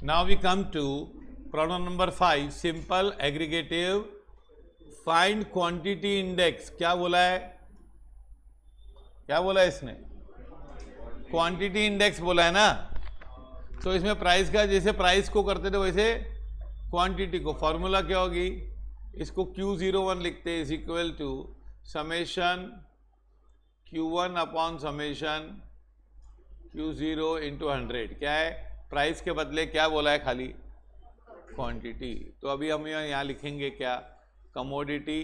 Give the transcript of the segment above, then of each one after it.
Now we come to problem number 5, simple aggregative. Find quantity index. क्या बोला है? क्या बोला है इसने? क्वांटिटी इंडेक्स बोला है ना. तो इसमें प्राइस का, जैसे प्राइस को करते थे वैसे क्वांटिटी को. फॉर्मूला क्या होगी? इसको Q01 लिखते हैं, is equal to summation Q1 upon summation Q0 into 100. क्या है? प्राइस के बदले क्या बोला है? खाली क्वांटिटी. तो अभी हम यहाँ लिखेंगे क्या? कमोडिटी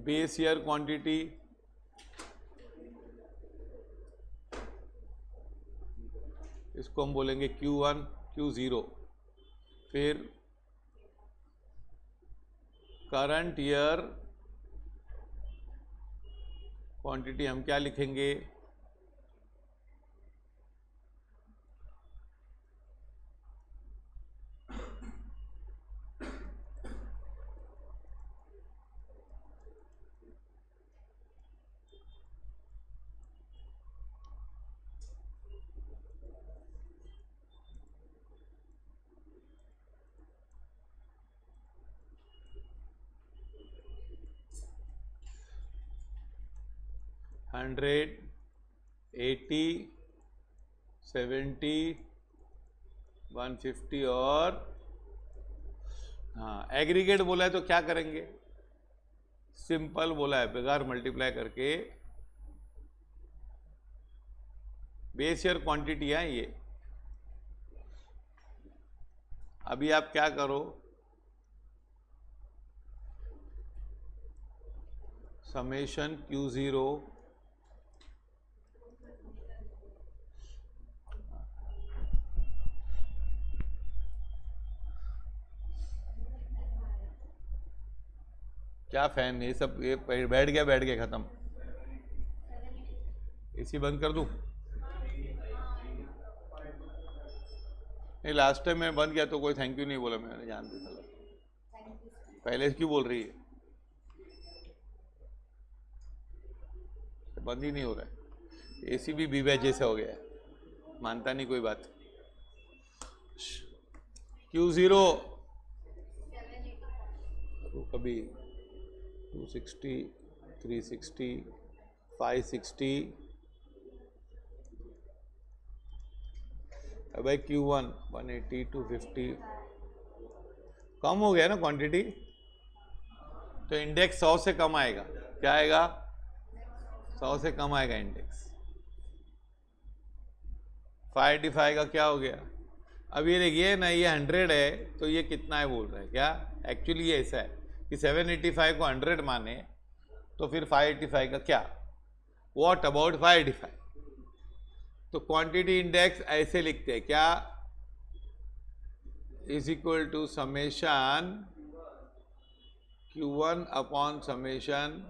बेस ईयर क्वांटिटी इसको हम बोलेंगे Q1 Q0. फिर करंट ईयर क्वांटिटी हम क्या लिखेंगे? 100, 80, 70, 150 और हाँ एग्रीगेट बोला है तो क्या करेंगे? सिंपल बोला है, बगैर मल्टीप्लाई करके. बेस ईयर क्वांटिटी है ये. अभी आप क्या करो? समेशन Q0 क्या फैन ये सब, ये बैठ गया खत्म. एसी बंद कर दूं? नहीं, लास्ट टाइम मैं बंद किया तो कोई थैंक यू नहीं बोला. मैंने जानते था. पहले क्यों बोल रही है? बंद ही नहीं हो रहा है. एसी भी बीबे जैसा हो गया है, मानता नहीं कोई बात. Q0 कभी 260, 360, 560. अब भाई Q1 180, 250. कम हो गया ना क्वांटिटी, तो इंडेक्स 100 से कम आएगा. क्या आएगा? 100 से कम आएगा इंडेक्स. 585 का क्या हो गया? अब ये देखिए ना, ये 100 है तो ये कितना है बोल रहा है क्या? एक्चुअली ये ऐसा है कि 785 को 100 माने तो फिर 585 का क्या? What about 585? तो क्वांटिटी इंडेक्स ऐसे लिखते हैं क्या? Is equal to summation Q1 upon summation,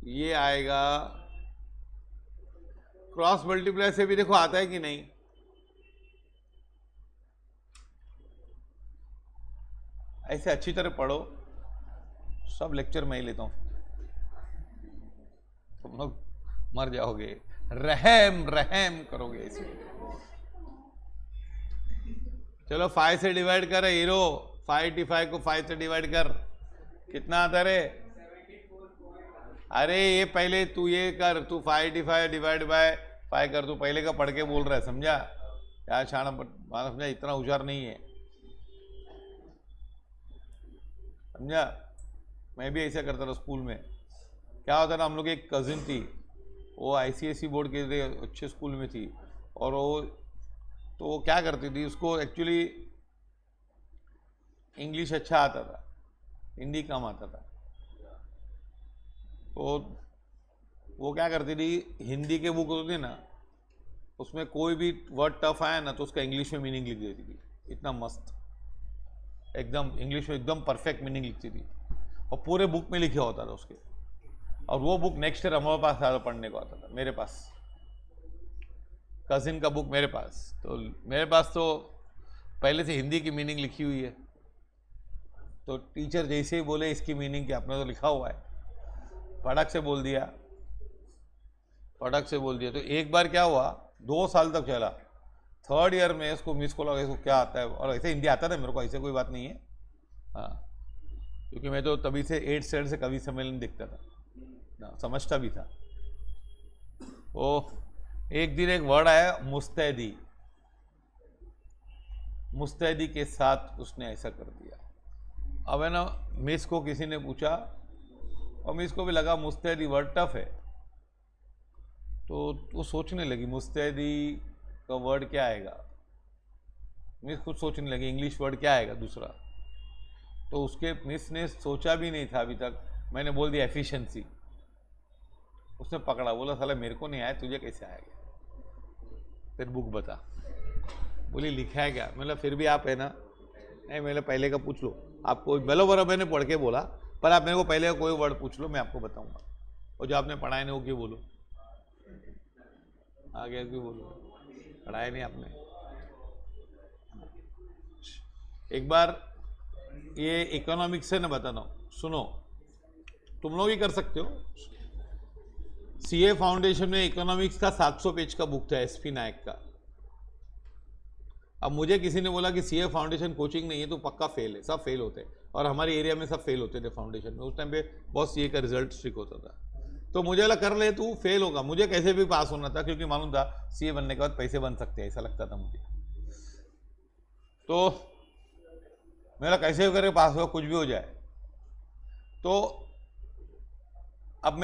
ये आएगा क्रॉस मल्टीप्लाई से भी. देखो आता है कि नहीं? ऐसे अच्छी तरह पढ़ो. सब लेक्चर मैं ही लेता हूं, तुम लोग मर जाओगे. रहम रहम करोगे ऐसे. चलो 5 से डिवाइड कर हीरो. 585 को 5 से डिवाइड कर, कितना आता रे? अरे ये पहले तू ये कर, तू 585 डिवाइड बाय 5 कर. तू पहले का पढ़ के बोल रहा है, समझा? यार शाना समझा, इतना होशियार नहीं है, समझा? मैं भी ऐसा करता था स्कूल में. क्या होता था, हम लोग एक कजिन थी, वो ICSE बोर्ड के अच्छे स्कूल में थी. और वो क्या करती थी, उसको एक्चुअली इंग्लिश अच्छा आता था, हिंदी कम आता था. तो वो क्या करती थी, हिंदी के बुक होती थी ना, उसमें कोई भी वर्ड टफ आया ना तो उसका इंग्लिश में मीनिंग लिख देती थी. इतना मस्त, एकदम इंग्लिश में एकदम परफेक्ट मीनिंग लिखती थी, और पूरे बुक में लिखा होता था उसके. और वो बुक नेक्स्ट ईयर हमारे पास आता, पढ़ने को आता था. मेरे पास कजिन का बुक मेरे पास, तो मेरे पास तो पहले से हिंदी की मीनिंग लिखी हुई है. तो टीचर जैसे ही बोले इसकी मीनिंग क्या, आपने तो लिखा हुआ है, फटाक से बोल दिया. फटक से बोल दिया। तो एक बार क्या हुआ, 2 साल तक चला, 3rd ईयर में इसको मिस कॉल लगा, इसको क्या आता है, और ऐसे हिंदी आता था मेरे को, ऐसे कोई बात नहीं है। हाँ, क्योंकि मैं तो तभी से 8th स्टैंडर्ड से कवि सम्मेलन देखता था ना, समझता भी था। वो एक दिन एक वर्ड आया मुस्तैदी, मुस्तैदी के साथ उसने ऐसा कर दिया। अब है ना, मिस को किसी ने पूछा और मिस को भी लगा मुस्तैदी वर्ड टफ है, तो वो सोचने लगी मुस्तैदी का वर्ड क्या आएगा। मिस खुद सोचने लगी इंग्लिश वर्ड क्या आएगा दूसरा। तो उसके मिस ने सोचा भी नहीं था अभी तक, मैंने बोल दिया एफिशिएंसी। उसने पकड़ा, बोला साला मेरे को नहीं आया, तुझे कैसे आएगा, फिर बुक बता। बोली लिखा है क्या, मतलब फिर भी आप है ना, नहीं मैंने पहले का पूछ लो, आपको बराबर मैंने पढ़ के बोला, पर आप मेरे को पहले का कोई वर्ड पूछ लो, मैं आपको बताऊंगा, और जो आपने पढ़ा है नहीं वो क्यों बोलो, आगे क्यों बोलो, पढ़ाया नहीं आपने। एक बार ये इकोनॉमिक्स से ना बताना, सुनो, तुम लोग ही कर सकते हो। सीए फाउंडेशन में इकोनॉमिक्स का 700 पेज का बुक था एसपी नायक का। अब मुझे किसी ने बोला कि सीए फाउंडेशन कोचिंग नहीं है तो पक्का फेल है, सब फेल होते हैं, और हमारे एरिया में सब फेल होते थे फाउंडेशन में। उस टाइम पे बहुत सीए का रिजल्ट स्ट्रिक होता था, तो मुझे लगा कर ले तू, फेल होगा, मुझे कैसे भी पास होना था, क्योंकि मालूम था सीए बनने के बाद पैसे बन सकते हैं, ऐसा लगता था मुझे। तो मेरा कैसे भी करके पास हो, कुछ भी हो जाए। तो अब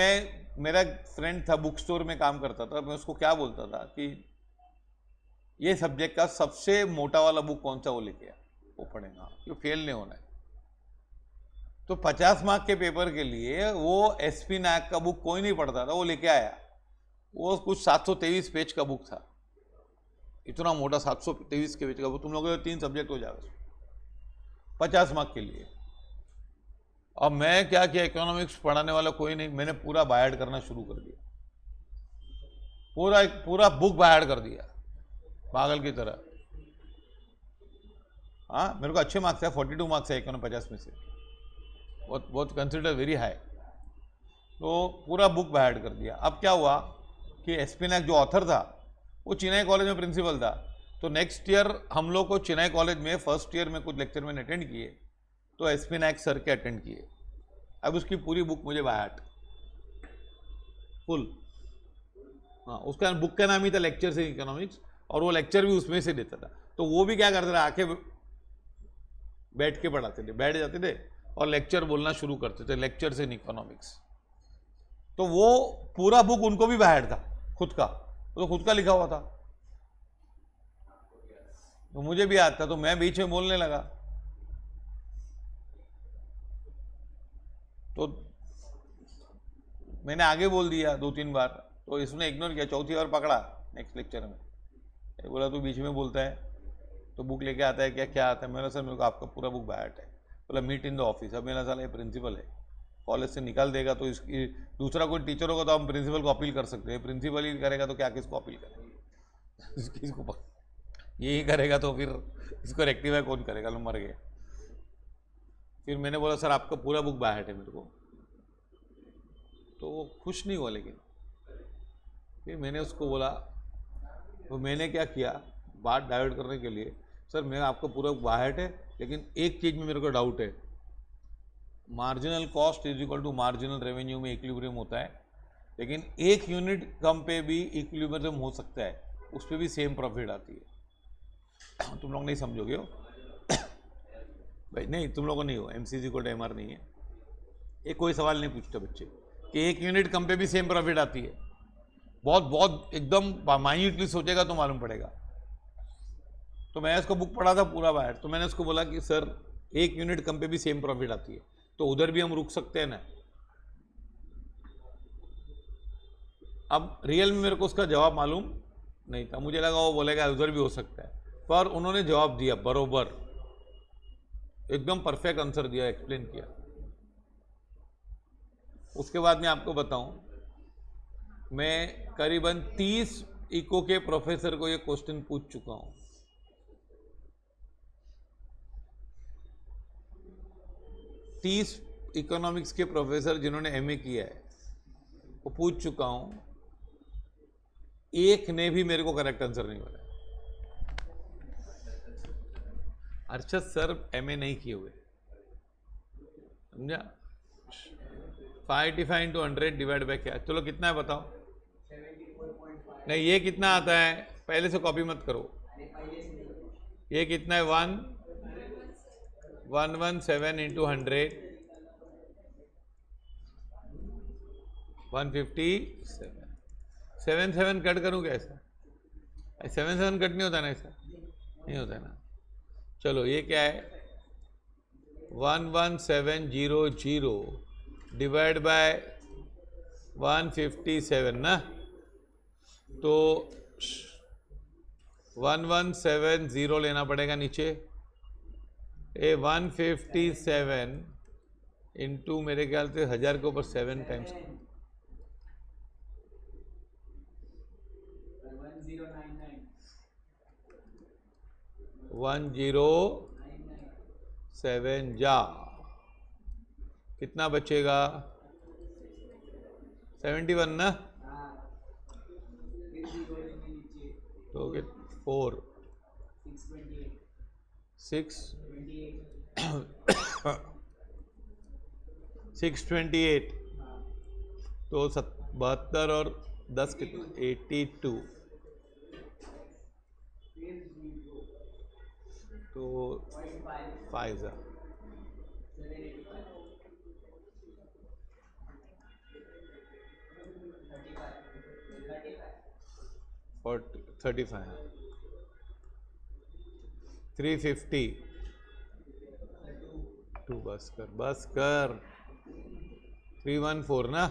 मेरा फ्रेंड था, बुक स्टोर में काम करता था, मैं उसको क्या बोलता था कि ये सब्जेक्ट का सबसे मोटा वाला बुक कौन सा, वो लेके आ, वो पढ़ेगा, क्यों फेल नहीं होना है। तो 50 मार्क के पेपर के लिए वो एसपी नायक का बुक कोई नहीं पढ़ता था, वो लेके आया। वो कुछ 723 पेज का बुक था, इतना मोटा 723 के पेज का बुक, तुम लोगों के 3 सब्जेक्ट हो जाएगा 50 मार्क के लिए। अब मैं क्या किया, इकोनॉमिक्स पढ़ाने वाला कोई नहीं, मैंने पूरा बाय हार्ट करना शुरू कर दिया, पूरा बुक बाय हार्ट कर दिया पागल की तरह। हाँ, मेरे को अच्छे मार्क्स है, 42 मार्क्स है इकोनॉमिक्स 50 में से, बहुत बहुत कंसिडर वेरी हाई। तो पूरा बुक बाय हार्ट कर दिया। अब क्या हुआ कि एसपी नायक जो ऑथर था वो चेन्नई कॉलेज में प्रिंसिपल था, तो नेक्स्ट ईयर हम लोग को चेन्नई कॉलेज में फर्स्ट ईयर में कुछ लेक्चर मैंने अटेंड किए, तो एसपी नायक सर के अटेंड किए। अब उसकी पूरी बुक मुझे बाय हार्ट फुल। हाँ, उसका बुक का नाम ही था लेक्चर्स इन इकोनॉमिक्स, और वो लेक्चर भी उसमें से देता था। तो वो भी क्या करते थे, आके बैठ के पढ़ाते थे, बैठ जाते थे और लेक्चर बोलना शुरू करते थे, लेक्चर्स इन इकोनॉमिक्स। तो वो पूरा बुक उनको भी बाहर था, खुद का, तो खुद का लिखा हुआ था, तो मुझे भी आता, तो मैं बीच में बोलने लगा। तो मैंने आगे बोल दिया 2-3 बार, तो इसने इग्नोर किया, चौथी बार पकड़ा नेक्स्ट लेक्चर में, बोला तू बीच में बोलता है, तो बुक लेके आता है क्या, क्या आता है। मेरा सर मेरे को आपका पूरा बुक बाय हार्ट है। बोला मीट इन द ऑफिस। अब मेरा साला ये प्रिंसिपल है, कॉलेज से निकाल देगा तो इसकी दूसरा कोई टीचर होगा तो हम प्रिंसिपल को अपील कर सकते हैं, प्रिंसिपल ही करेगा तो क्या किसको अपील करेगा, किसको यही करेगा तो फिर इसको रेक्टिफाई कौन करेगा, लो मर गए। फिर मैंने बोला सर आपका पूरा बुक बाय हार्ट है मेरे को, तो वो खुश नहीं हुआ। लेकिन फिर मैंने उसको बोला, तो मैंने क्या किया, बात डाइवर्ट करने के लिए, सर मैं आपको पूरा बाय हार्ट है, लेकिन एक चीज़ में मेरे को डाउट है, marginal cost is equal to marginal revenue में इक्विलिब्रियम होता है, लेकिन 1 यूनिट कम पे भी इक्विलिब्रियम हो सकता है, उस पर भी सेम प्रॉफिट आती है। तुम लोग नहीं समझोगे हो भाई, नहीं तुम लोगों नहीं हो, एमसीजी को MR नहीं है, ये कोई सवाल नहीं पूछते बच्चे कि 1 यूनिट कम पे भी सेम प्रॉफिट आती है। बहुत बहुत एकदम माइन्यूटली सोचेगा तो मालूम पड़ेगा। तो मैं उसको बुक पढ़ा था पूरा बाहर, तो मैंने उसको बोला कि सर 1 यूनिट कम पे भी सेम प्रॉफिट आती है, तो उधर भी हम रुक सकते हैं ना। अब रियल में मेरे को उसका जवाब मालूम नहीं था, मुझे लगा वो बोलेगा उधर भी हो सकता है, पर उन्होंने जवाब दिया बरोबर, एकदम परफेक्ट आंसर दिया, एक्सप्लेन किया। उसके बाद मैं आपको बताऊं, मैं करीबन 30 इको के प्रोफेसर को ये क्वेश्चन पूछ चुका हूं। 30 इकोनॉमिक्स के प्रोफेसर जिन्होंने MA किया है वो पूछ चुका हूं एक ने भी मेरे को करेक्ट आंसर नहीं बताया। अर्षद सर एमए नहीं किए हुए, समझा? 585 into 100 डिवाइड बाय क्या? चलो कितना है बताओ। नहीं, ये कितना आता है पहले से कॉपी मत करो। ये कितना है? 117 into 100 157। 7 कट करूँ क्या ऐसा? 7 कट नहीं होता ना, ऐसा नहीं होता ना। चलो ये क्या है? 11700 डिवाइड बाय 157 ना, तो 1170 लेना पड़ेगा नीचे। ये 157 इंटू मेरे ख्याल से 1000 के ऊपर 7 टाइम्स 1007 जा कितना बचेगा? 71 ना, तो 4 628 तो 72 और 10 कितना? 82 तो 5 और 35 350 2 बस कर 314 ना,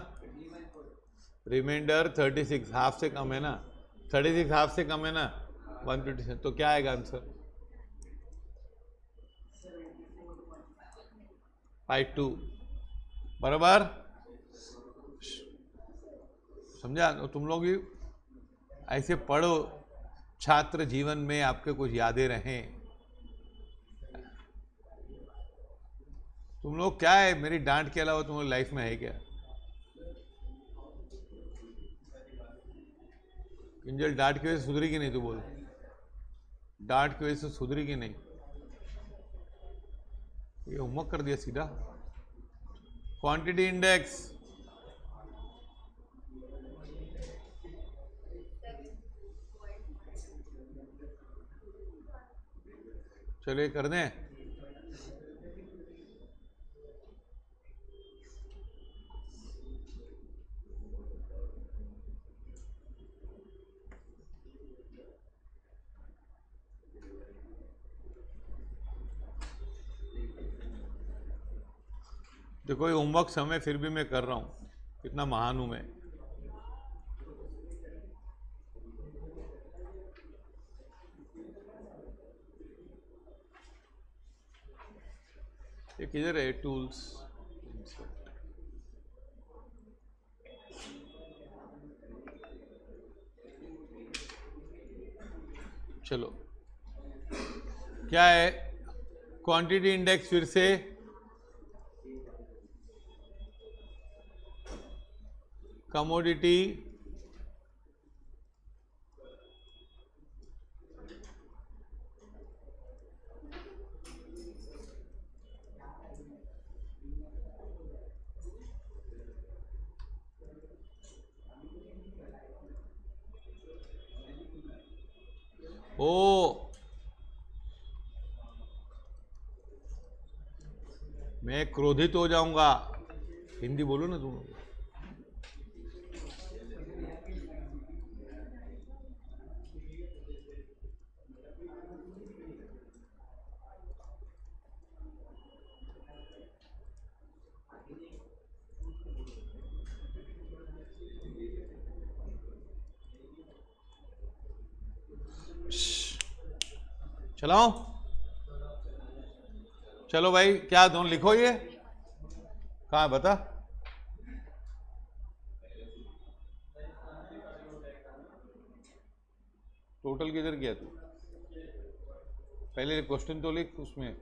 रिमाइंडर 36 हाफ से कम है ना, 36 हाफ से कम है ना 157, तो क्या आएगा आंसर? 52 बराबर। समझा? तो तुम लोग भी ऐसे पढ़ो, छात्र जीवन में आपके कुछ यादें रहें। तुम लोग क्या है, मेरी डांट के अलावा तुम लोग लाइफ में है क्या? किंजल डांट की वजह से सुधरी कि नहीं? तू बोल, डांट की वजह से सुधरी कि नहीं? ये होमवर्क कर दिया सीधा। क्वांटिटी इंडेक्स चलिए कर दें। देखो ये होमवर्क समय फिर भी मैं कर रहा हूं, कितना महान हूं मैं। ये किधर है? टूल्स, चलो क्या है क्वांटिटी इंडेक्स? फिर से कमोडिटी ओ, मैं क्रोधित हो जाऊंगा। हिंदी बोलो ना तुम लोग। चलाओ, चलो भाई, क्या दोनों लिखो, ये कहाँ बता? टोटल किधर गया तू? पहले क्वेश्चन तो लिख उसमें।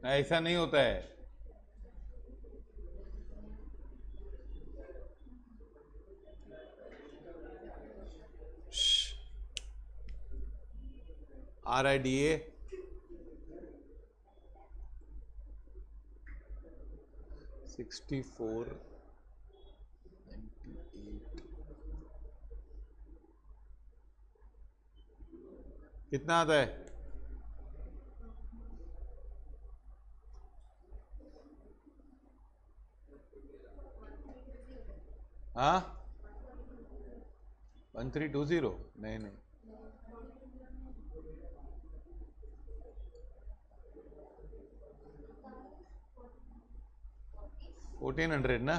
ऐसा नहीं होता है। RIDA 64 98 कितना आता है? हाँ 1320 नहीं नहीं 1400 ना।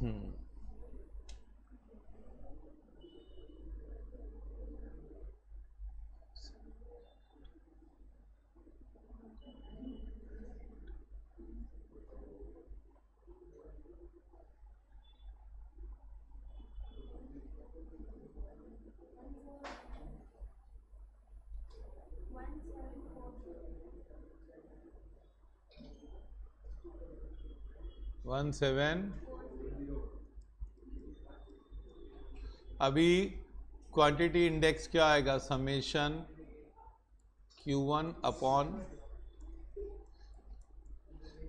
हम्म 17 अभी क्वांटिटी इंडेक्स क्या आएगा? समेशन Q1 अपॉन,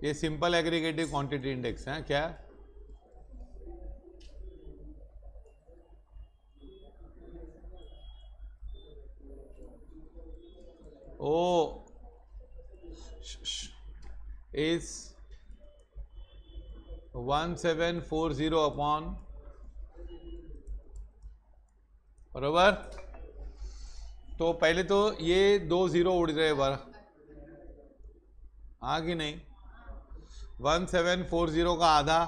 ये सिंपल एग्रीगेटिव क्वांटिटी इंडेक्स है क्या? ओ इज 1740 अपॉन, बरोबर। तो पहले तो ये 2 0 उड़ रहे बार, हाँ कि नहीं? 1740 का आधा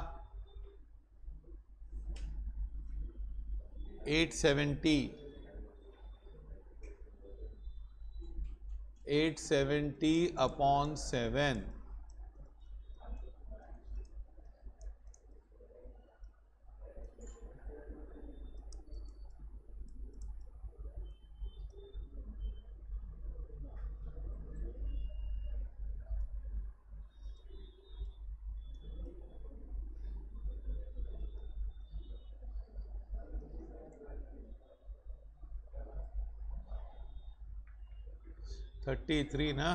870 अपॉन 7, थर्टी 33 ना।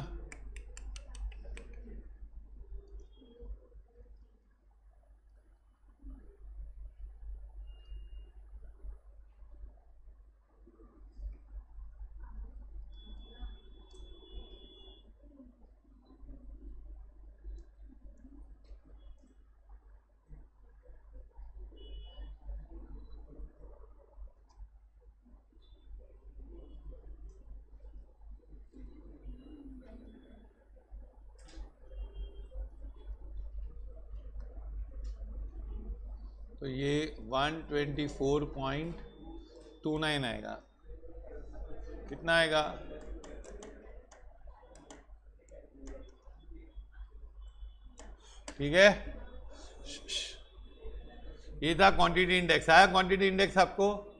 तो ये 124.29 आएगा। कितना आएगा? ठीक है, ये था क्वांटिटी इंडेक्स। आया क्वांटिटी इंडेक्स आपको?